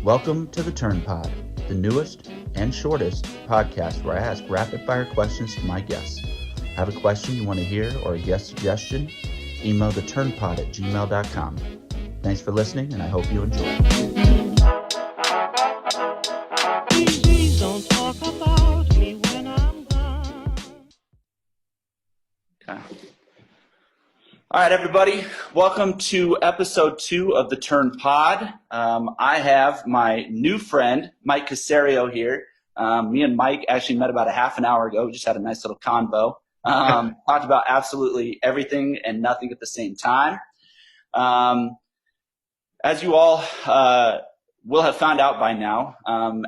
Welcome to the Turn Pod, the newest and shortest podcast where I ask rapid-fire questions to my guests. Have a question you want to hear or a guest suggestion? Email theturnpod@gmail.com. Thanks for listening, and I hope you enjoy. Please don't talk about me when I'm gone. Okay. All right, everybody. Welcome to episode 2 of the Turn Pod. I have my new friend, Mike Caserio, here. Me and Mike actually met about a half an hour ago. We just had a nice little convo. Talked about absolutely everything and nothing at the same time. As you all will have found out by now,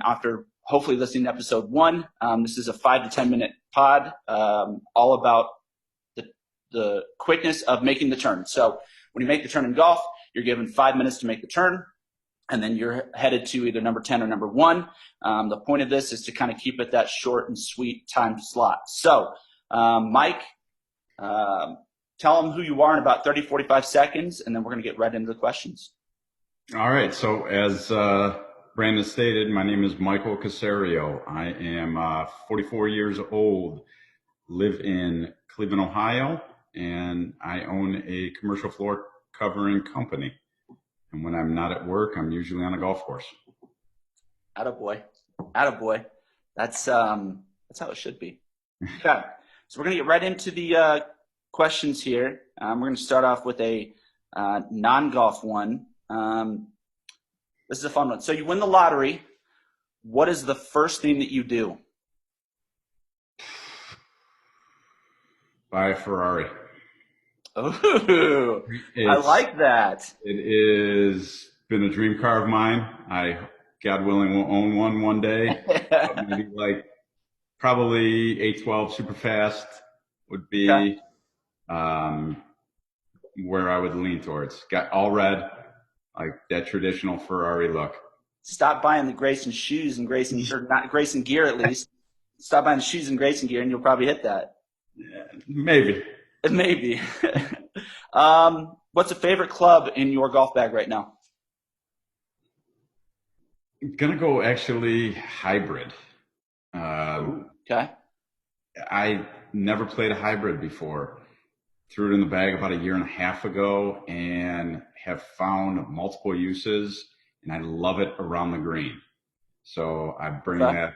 after hopefully listening to episode 1, this is a 5 to 10 minute pod, all about the quickness of making the turn. So when you make the turn in golf, you're given 5 minutes to make the turn, and then you're headed to either number 10 or number 1. The point of this is to kind of keep it that short and sweet time slot. So, Mike, tell them who you are in about 30, 45 seconds, and then we're going to get right into the questions. All right. So as Brandon stated, my name is Michael Caserio. I am 44 years old, live in Cleveland, Ohio, and I own a commercial floor covering company. And when I'm not at work, I'm usually on a golf course. Attaboy. Attaboy. That's how it should be. Okay. So we're going to get right into the questions here. We're going to start off with a non-golf one. This is a fun one. So you win the lottery. What is the first thing that you do? Buy a Ferrari. Ooh, I like that. It has been a dream car of mine. I, God willing, will own one day. Maybe probably 812 super fast would be where I would lean towards. Got all red, like that traditional Ferrari look. Stop buying the Grayson shoes and Grayson, or not Grayson gear at least. Stop buying the shoes and Grayson gear, and you'll probably hit that. Yeah, maybe. Maybe. What's a favorite club in your golf bag right now? I'm gonna go actually hybrid. Okay. I never played a hybrid before. Threw it in the bag about a year and a half ago and have found multiple uses, and I love it around the green. So I bring that,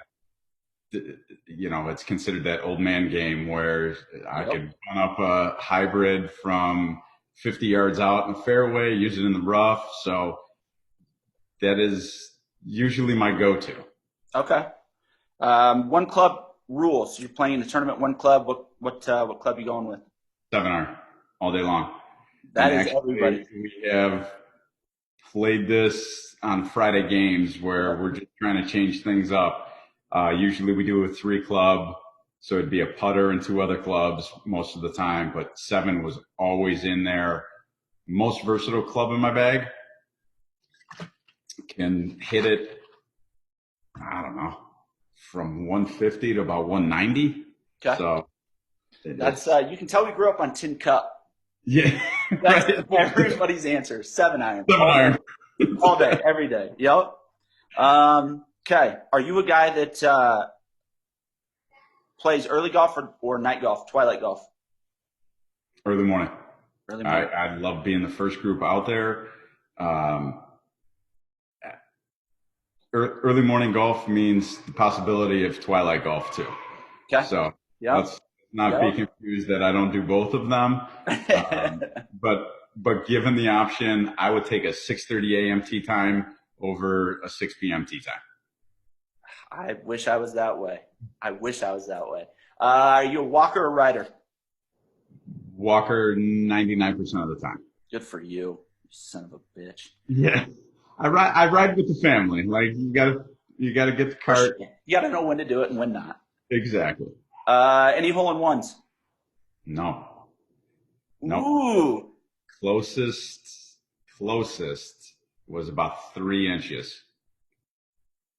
it's considered that old man game where I could run up a hybrid from 50 yards out in the fairway, use it in the rough. So that is usually my go-to. Okay. One club rule. So you're playing in the tournament, one club. What club are you going with? 7-iron all day long. That is everybody. We have played this on Friday games where we're just trying to change things up. Usually we do a 3 club, so it'd be a putter and 2 other clubs most of the time, but 7 was always in there. Most versatile club in my bag. Can hit it, I don't know, from 150 to about 190. Okay. So that's you can tell we grew up on Tin Cup. Yeah. That's everybody's answer. 7-iron. 7-iron. All day, every day. Yep. Okay. Are you a guy that plays early golf or night golf, twilight golf? Early morning. Early morning. I love being the first group out there. Early morning golf means the possibility of twilight golf too. Okay. So let's not be confused that I don't do both of them. But given the option, I would take a 6:30 a.m. tee time over a 6 p.m. tee time. I wish I was that way. Are you a walker or rider? Walker 99% of the time. Good for you, you son of a bitch. Yeah. I ride with the family. Like you gotta get the cart. You gotta know when to do it and when not. Exactly. Any hole-in-ones? No. Ooh. Closest was about 3 inches.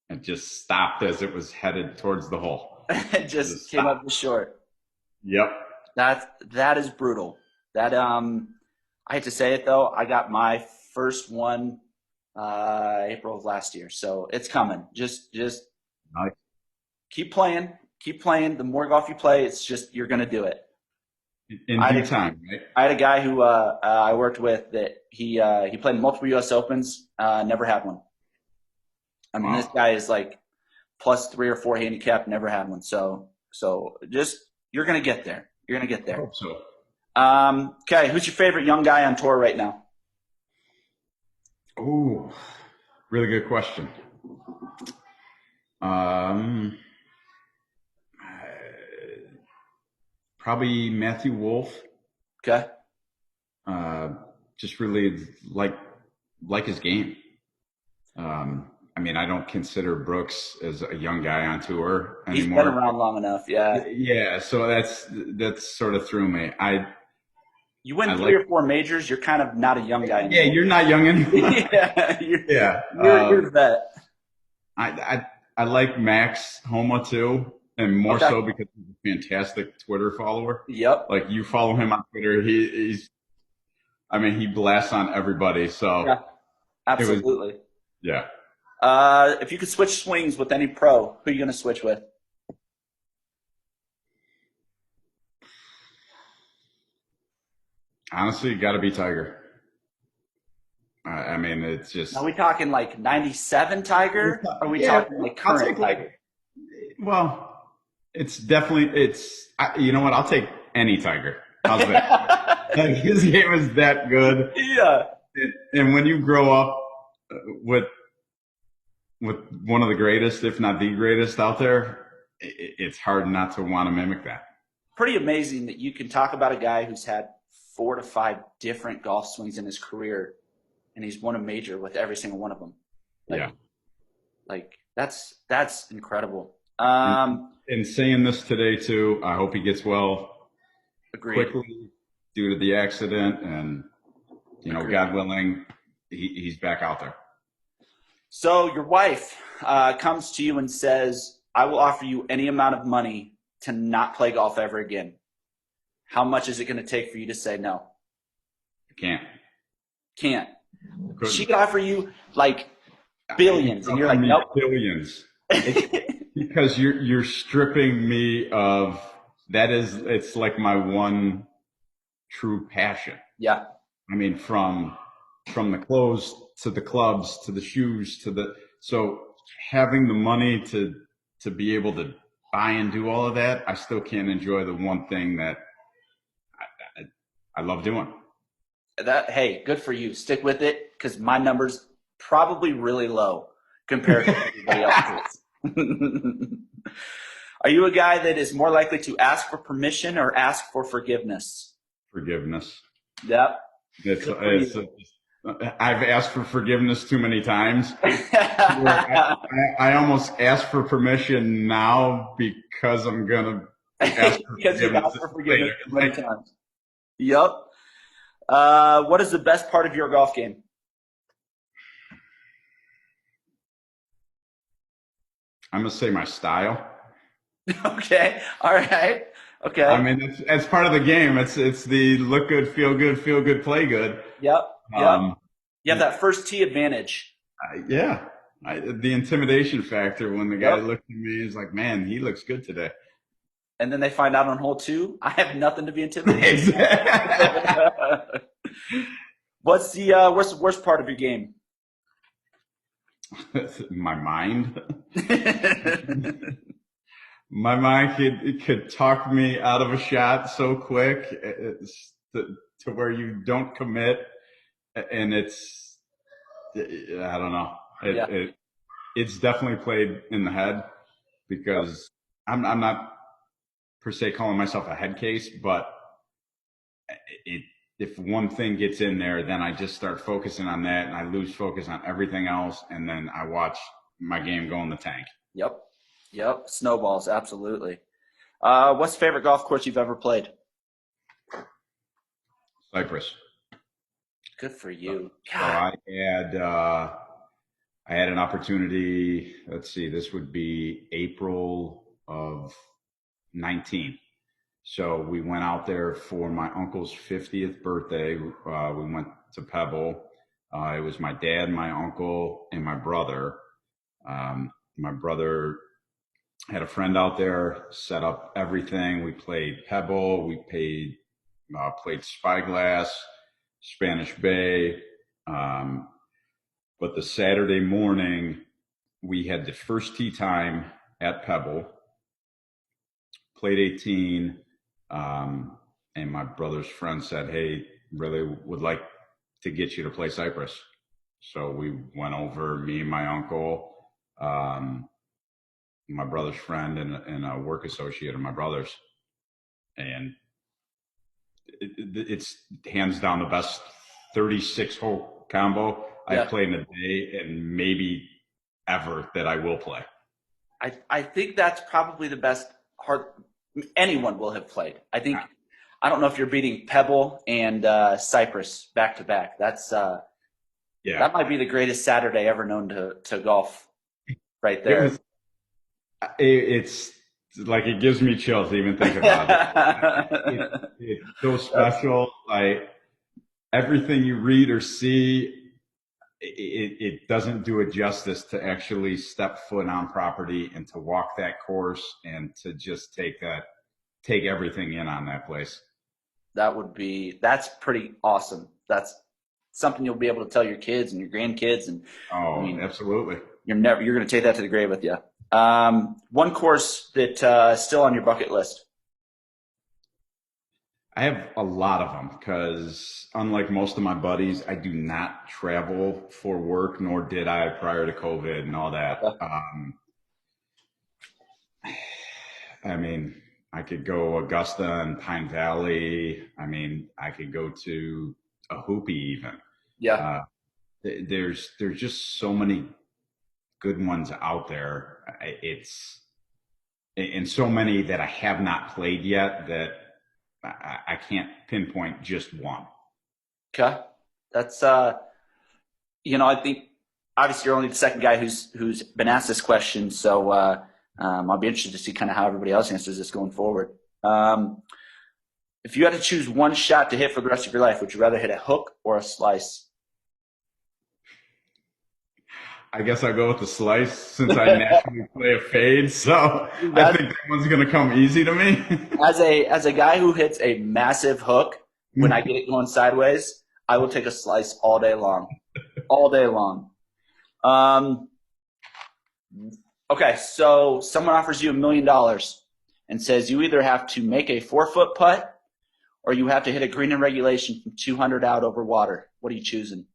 It just stopped as it was headed towards the hole. It just came up short. Yep. That is brutal. That I hate to say it though, I got my first one April of last year. So it's coming. Just Nice. keep playing. Keep playing. The more golf you play, it's just you're gonna do it. In I due had a, time, right? I had a guy who I worked with that he played multiple U.S. Opens, never had one. I mean, this Wow. guy is like plus 3 or 4 handicap, never had one. So just you're gonna get there. You're gonna get I there. hope so. Okay, who's your favorite young guy on tour right now? Ooh, really good question. Um, Probably Matthew Wolf. Okay, Uh, just really like his game. I mean, I don't consider Brooks as a young guy on tour he's been anymore. around long enough. Yeah, Yeah, so that's sort of threw me. you I win three like. or four majors, you're kind of not a young guy Yeah, anymore. you're not young anymore. Yeah, Yeah. you're a vet. I, I I like Max Homa too, and more Okay. so because he's a fantastic Twitter follower. Yep. Like you follow him on Twitter, he's I mean he blasts on everybody. So Yeah. it was Absolutely. yeah. If you could switch swings with any pro, who are you going to switch with? Honestly, got to be Tiger. I mean, it's Are just we talking like 97 Tiger? Or are we yeah. talking like I'll current take Tiger? well, it's definitely you know what? I'll take any Tiger. How's that? Like his game is that good, Yeah. and when you grow up with with one of the greatest, if not the greatest out there, it's hard not to want to mimic that. Pretty amazing that you can talk about a guy who's had 4 to 5 different golf swings in his career and he's won a major with every single one of them. Like, Yeah. like that's incredible. And saying this today too, I hope he gets well Agreed. quickly due to the accident, and Agreed. God willing, he's back out there. So your wife comes to you and says, I will offer you any amount of money to not play golf ever again. How much is it going to take for you to say no? Can't. Can't. Couldn't. She could offer you like billions, and you're like, nope. Billions. Because you're stripping me of that it's like my one true passion. Yeah. I mean, from the clothes to the clubs to the shoes so having the money to be able to buy and do all of that, I still can't enjoy the one thing that I love doing. Hey, good for you. Stick with it because my number's probably really low compared to everybody else's. Are you a guy that is more likely to ask for permission or ask for forgiveness? Forgiveness. Yep. I've asked for forgiveness too many times. I almost ask for permission now because I'm gonna ask for because you've asked for forgiveness too many later. times. Yep. What is the best part of your golf game? I'm gonna say my style. Okay. All right. Okay. I mean, it's part of the game. It's the look good, feel good, play good. Yep. Yep. You have that first tee advantage. Yeah. The intimidation factor when the guy looks at me is like, man, he looks good today. And then they find out on hole 2, I have nothing to be intimidated. What's the worst part of your game? My mind. My mind could talk me out of a shot so quick to where you don't commit, and I don't know. It's definitely played in the head because I'm not per se calling myself a head case, but if one thing gets in there, then I just start focusing on that and I lose focus on everything else. And then I watch my game go in the tank. Yep. Snowballs. Absolutely. What's the favorite golf course you've ever played? Cypress. Good for you. So I had an opportunity. Let's see, this would be April of 19. So we went out there for my uncle's 50th birthday. We went to Pebble. It was my dad, my uncle, and my brother. My brother had a friend out there, set up everything. We played Pebble, played Spyglass, Spanish Bay. But the Saturday morning, we had the first tee time at Pebble, played 18, and my brother's friend said, "Hey, really would like to get you to play Cypress." So we went over, me and my uncle, my brother's friend, and a work associate of my brother's, and it's hands down the best 36 hole combo I've played in a day, and maybe ever that I will play. I think that's probably the best hard anyone will have played. I think I don't know if you're beating Pebble and Cypress back to back. That's that might be the greatest Saturday ever known to golf, right there. It's like it gives me chills to even think about it. It's so special. Like everything you read or see, it doesn't do it justice to actually step foot on property and to walk that course and to just take everything in on that place. That's pretty awesome. That's something you'll be able to tell your kids and your grandkids. And absolutely. You're going to take that to the grave with you. One course that still on your bucket list. I have a lot of them because unlike most of my buddies, I do not travel for work, nor did I prior to COVID and all that. I mean, I could go Augusta and Pine Valley. I mean, I could go to a Hoopie even. Yeah. There's just so many good ones out there. And so many that I have not played yet that I can't pinpoint just one. Okay. That's, I think obviously you're only the second guy who's been asked this question. So, I'll be interested to see kind of how everybody else answers this going forward. If you had to choose one shot to hit for the rest of your life, would you rather hit a hook or a slice? I guess I'll go with the slice since I naturally play a fade. So I think that one's going to come easy to me. As a guy who hits a massive hook, when I get it going sideways, I will take a slice all day long. All day long. Okay, so someone offers you $1 million and says you either have to make a 4-foot putt or you have to hit a green in regulation from 200 out over water. What are you choosing?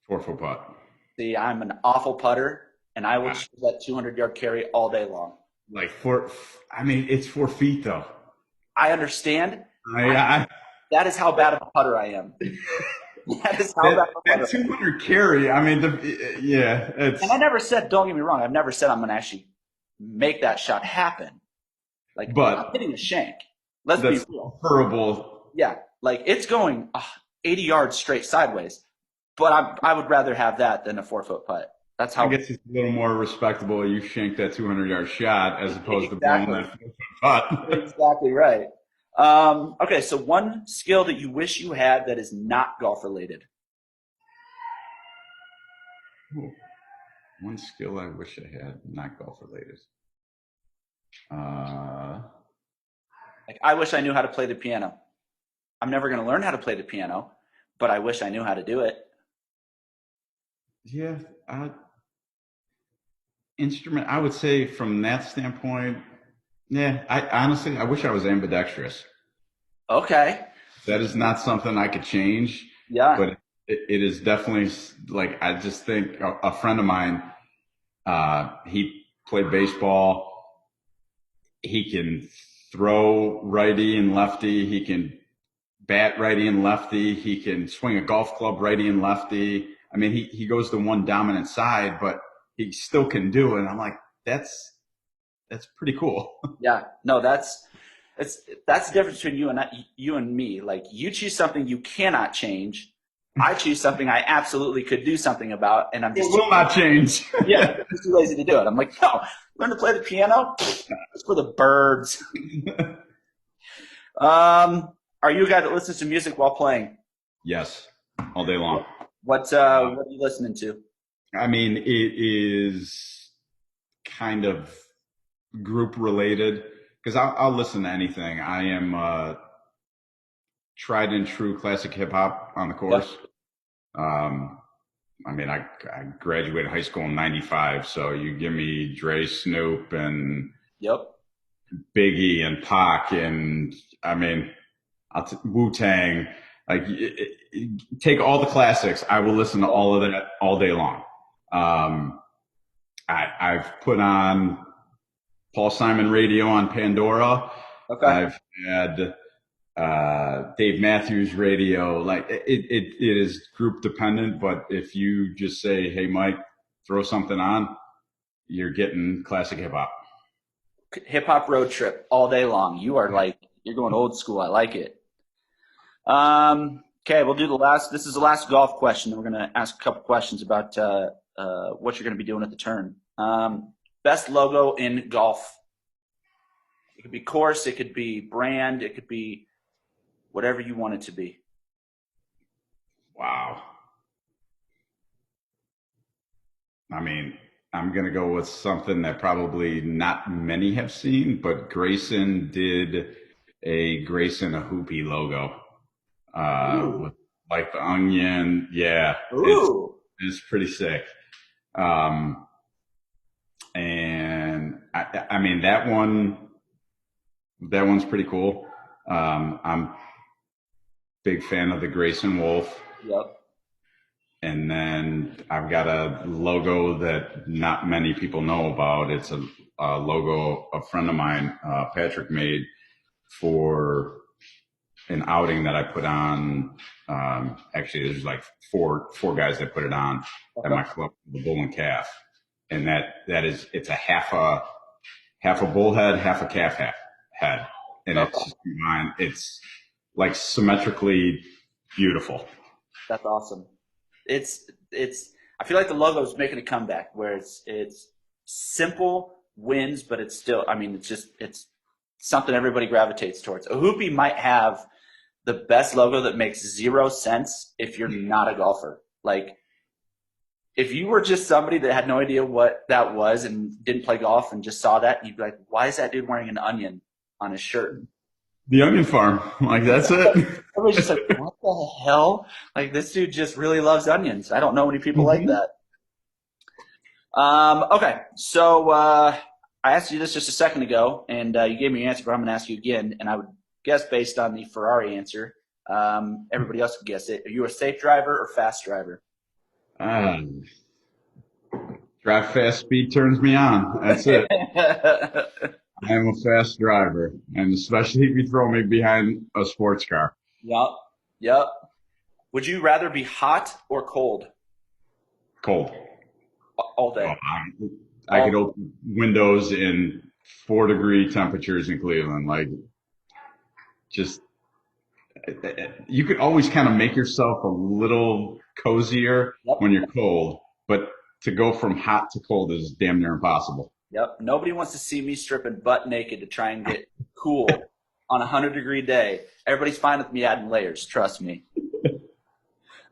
4-foot putt. See, I'm an awful putter, and I will choose that 200-yard carry all day long. Like it's 4 feet though. I understand. That is how bad of a putter I am. That is how bad of a putter. That 200 carry. I mean, it's. And I never said. Don't get me wrong. I've never said I'm going to actually make that shot happen. But I'm hitting a shank. Let's be real. Preferable. Yeah, like it's going 80 yards straight sideways. But I would rather have that than a 4-foot putt. That's how. I guess it's a little more respectable. You shanked that 200-yard shot as opposed to blowing that 4-foot putt. Exactly right. Okay, so one skill that you wish you had that is not golf related. Ooh, one skill I wish I had not golf related. Like I wish I knew how to play the piano. I'm never going to learn how to play the piano, but I wish I knew how to do it. Yeah, instrument. I would say from that standpoint. Yeah, I wish I was ambidextrous. Okay. That is not something I could change. Yeah. But it is definitely like I just think a friend of mine. He played baseball. He can throw righty and lefty. He can bat righty and lefty. He can swing a golf club righty and lefty. I mean, he goes to one dominant side, but he still can do it. And I'm like, that's pretty cool. Yeah, no, that's the difference between you and me. Like you choose something you cannot change. I choose something I absolutely could do something about, and I'm just will not change. Yeah, I'm just too lazy to do it. I'm like, no, learn to play the piano. It's for the birds. Are you a guy that listens to music while playing? Yes, all day long. What are you listening to? I mean, it is kind of group related because I'll listen to anything. I am tried and true classic hip hop on the Yep. course. Um, I mean, I graduated high school in '95, so you give me Dre, Snoop, and Yep. Biggie and Pac, and I mean, Wu Tang. Like, take all the classics. I will listen to all of that all day long. I've put on Paul Simon radio on Pandora. Okay. I've had Dave Matthews radio. Like it is group dependent, but if you just say, "Hey, Mike, throw something on," you're getting classic hip hop. Hip hop road trip all day long. You are like, you're going old school. I like it. Okay, we'll do the last. This is the last golf question. We're going to ask a couple questions about what you're going to be doing at the turn. Best logo in golf. It could be course, it could be brand, it could be whatever you want it to be. Wow. I mean, I'm going to go with something that probably not many have seen, but Grayson did a Grayson a Hoopy logo. With like the onion. Yeah. It's pretty sick. And I mean, that one's pretty cool. I'm a big fan of the Grayson Wolf. Yep. And then I've got a logo that not many people know about. It's a logo a friend of mine, Patrick, made for an outing that I put on. Actually, there's like four guys that put it on at my club, the Bull and Calf, and it's a half a bullhead, half a calf head, and it's just combined. It's like symmetrically beautiful. That's awesome. It's. I feel like the logo is making a comeback where it's simple wins, but it's still. I mean, it's something everybody gravitates towards. A hoopy might have the best logo that makes zero sense if you're not a golfer. Like, if you were just somebody that had no idea what that was and didn't play golf and just saw that, you'd be like, why is that dude wearing an onion on his shirt? The Onion Farm. Like, that's it. Everybody's just like, what the hell? Like, this dude just really loves onions. I don't know many people like that. Okay, so I asked you this just a second ago, and you gave me your answer, but I'm going to ask you again, and I would guess based on the Ferrari answer. Everybody else would guess it. Are you a safe driver or fast driver? Drive fast, speed turns me on. That's it. I am a fast driver, and especially if you throw me behind a sports car. Yep. Would you rather be hot or cold? Cold. All day. I could open windows in 4-degree temperatures in Cleveland. Like, just, you could always kind of make yourself a little cozier when you're cold, but to go from hot to cold is damn near impossible. Yep. Nobody wants to see me stripping butt naked to try and get cool on a 100-degree day. Everybody's fine with me adding layers. Trust me.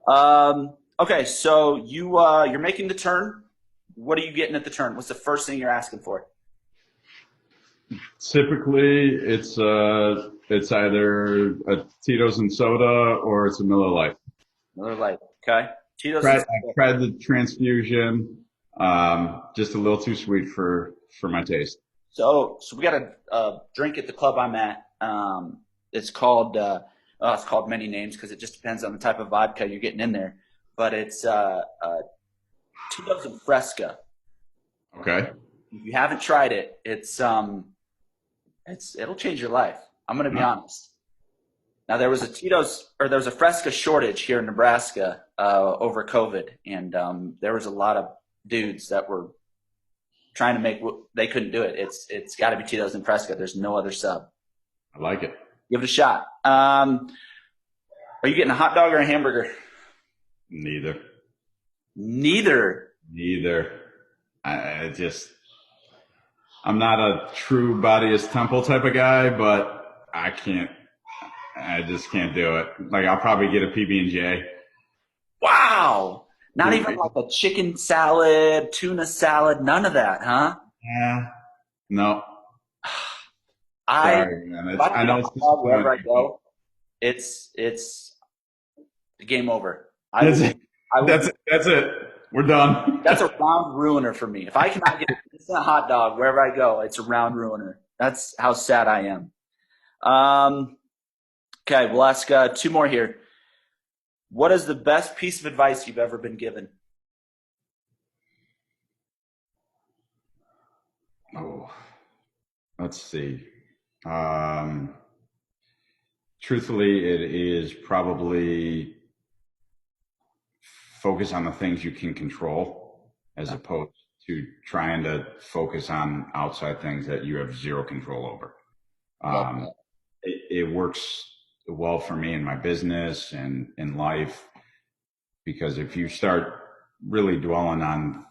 Okay, so you're making the turn. What are you getting at the turn? What's the first thing you're asking for? Typically, it's either a Tito's and soda or it's a Miller Lite. Miller Lite. Okay. Tito's. I tried the transfusion. Just a little too sweet for my taste. So we got a drink at the club I'm at. It's called many names because it just depends on the type of vodka you're getting in there. But it's Tito's and Fresca. Okay. If you haven't tried it, it'll change your life. I'm going to be honest. Now there was a Fresca shortage here in Nebraska over COVID, and there was a lot of dudes that were trying to make. They couldn't do it. It's got to be Tito's and Fresca. There's no other sub. I like it. Give it a shot. Are you getting a hot dog or a hamburger? Neither. I'm not a true body is temple type of guy, but I can't I just can't do it. Like I'll probably get a PB&J. Wow. Not even like a chicken salad, tuna salad, none of that, huh? Yeah. No. I Sorry, man. if I I get a know it's hot dog wherever I disappointing. go, it's game over. That's it. I will That's it. We're done. that's a round ruiner for me. If I cannot get an instant hot dog wherever I go, it's a round ruiner. That's how sad I am. Okay, we'll ask two more here. What is the best piece of advice you've ever been given? Oh, let's see. Um, Truthfully, it is probably focus on the things you can control as opposed to trying to focus on outside things that you have zero control over. Um, it works well for me in my business and in life because if you start really dwelling on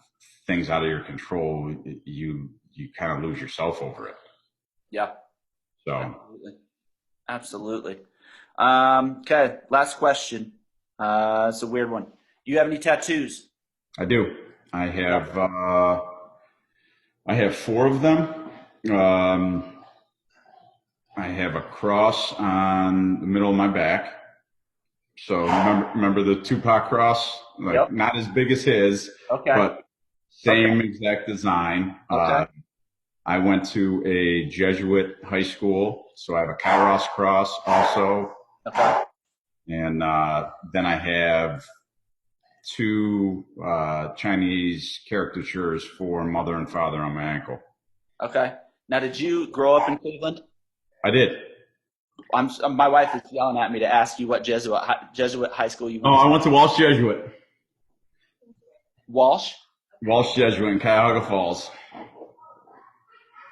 things out of your control, you kind of lose yourself over it. Yeah, So absolutely. Absolutely. Okay, last question. It's a weird one. Do you have any tattoos? I do. I have four of them. I have a cross on the middle of my back. So remember the Tupac cross? Like Yep. not as big as his, Okay. but same exact design. Okay. I went to a Jesuit high school, so I have a Kairos cross also. Okay. And then I have two Chinese caricatures for mother and father on my ankle. Okay. Now, did you grow up in Cleveland? I did. My wife is yelling at me to ask you what Jesuit high school you Oh, went I to. went to Walsh Jesuit. Walsh? Walsh Jesuit in Cuyahoga Falls.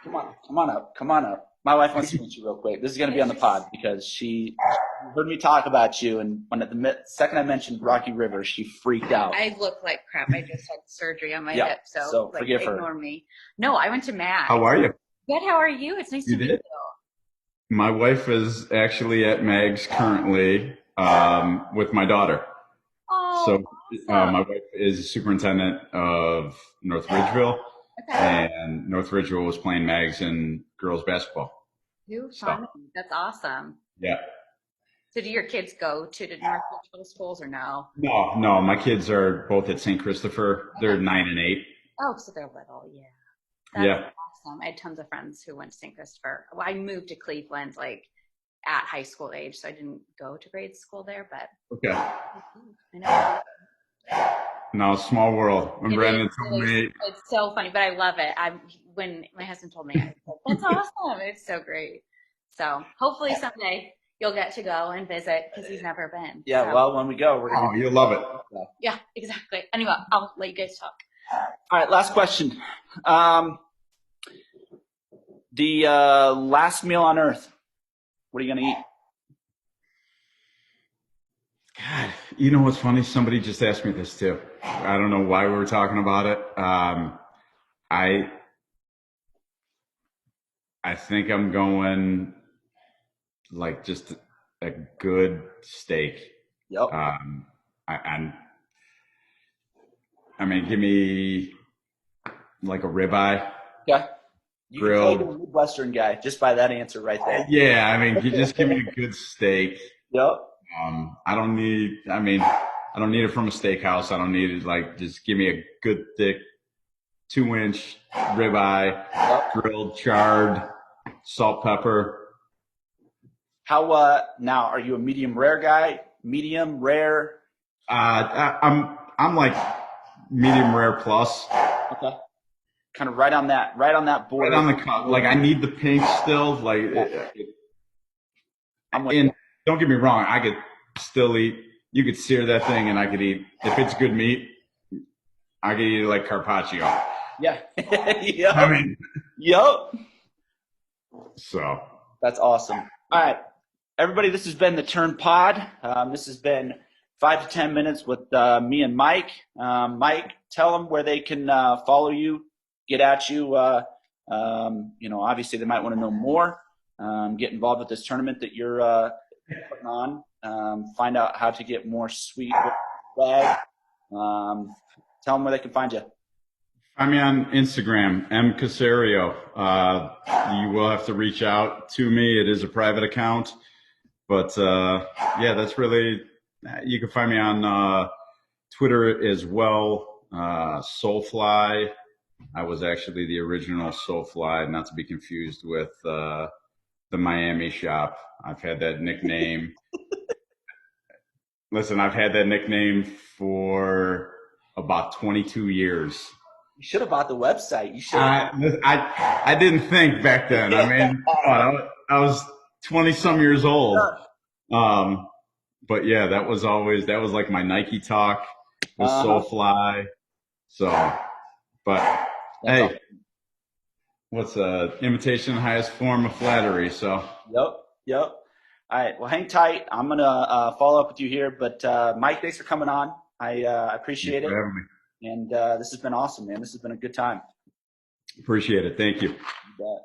Come on up. Come on up. My wife wants to meet you real quick. This is going to be on the pod because she heard me talk about you, and when the second I mentioned Rocky River, she freaked out. I look like crap. I just had surgery on my Yeah, hip, so like, forgive her. ignore me. No, I went to Mac. How are you? Good. How are you? It's nice You to meet did? you. My wife is actually at Meg's currently with my daughter. Oh, So awesome. my wife is superintendent of North Ridgeville, Okay. and North Ridgeville was playing Mags in girls basketball. You So fun. That's awesome. yeah. So do your kids go to the North Richville schools or no? No, my kids are both at St. Christopher. They're 9 and 8. Oh, so they're little. Yeah. That's Yeah. awesome. I had tons of friends who went to St. Christopher. Well, I moved to Cleveland like at high school age, so I didn't go to grade school there, but Okay. I know. No, small world. When It Brandon is, told me, it's so funny, but I love it. When my husband told me, I was like, that's awesome. It's so great. So hopefully someday you'll get to go and visit because he's never been. Yeah, So, well, when we go, we're going oh, you'll love it. yeah, exactly. Anyway, I'll let you guys talk. All right, last question. The last meal on Earth. What are you going to eat? God, you know what's funny? Somebody just asked me this too. I don't know why we were talking about it. I think I'm going like just a good steak. Yep. I mean, give me like a ribeye. Okay. You can Grilled. tell you're a Midwestern guy just by that answer right there. Yeah, I mean, you just give me a good steak. Yep. I don't need it from a steakhouse. I don't need it like, just give me a good thick 2-inch ribeye, Yep. grilled, charred, salt, pepper. How now? Are you a medium rare guy? Medium rare? I'm like medium rare plus. Okay. Kind of right on that border. Right on the cut. Like I need the pink still. Like, I'm with and don't get me wrong, I could still eat. You could sear that thing, and I could eat. If it's good meat, I could eat it like carpaccio. Yeah. Yep. I mean, Yep. so That's awesome. All right, everybody, this has been the Turn Pod. This has been 5 to 10 minutes with me and Mike. Mike, tell them where they can follow you, get at you. Obviously they might want to know more, get involved with this tournament that you're putting on. Find out how to get more sweet swag. Tell them where they can find you. Find me on Instagram, Caserio. You will have to reach out to me. It is a private account, but yeah, that's really. You can find me on Twitter as well. Soulfly. I was actually the original Soulfly, not to be confused with the Miami shop. I've had that nickname. Listen, I've had that nickname for about 22 years. You should have bought the website. You should. I didn't think back then. I mean, I was 20 some years old. But yeah, that was like my Nike talk was Soulfly. So, but That's hey, awesome. what's imitation the highest form of flattery? So. Yep. All right. Well, hang tight. I'm gonna follow up with you here. But Mike, thanks for coming on. I appreciate it. Thanks for having me. And this has been awesome, man. This has been a good time. Appreciate it. Thank you. You bet.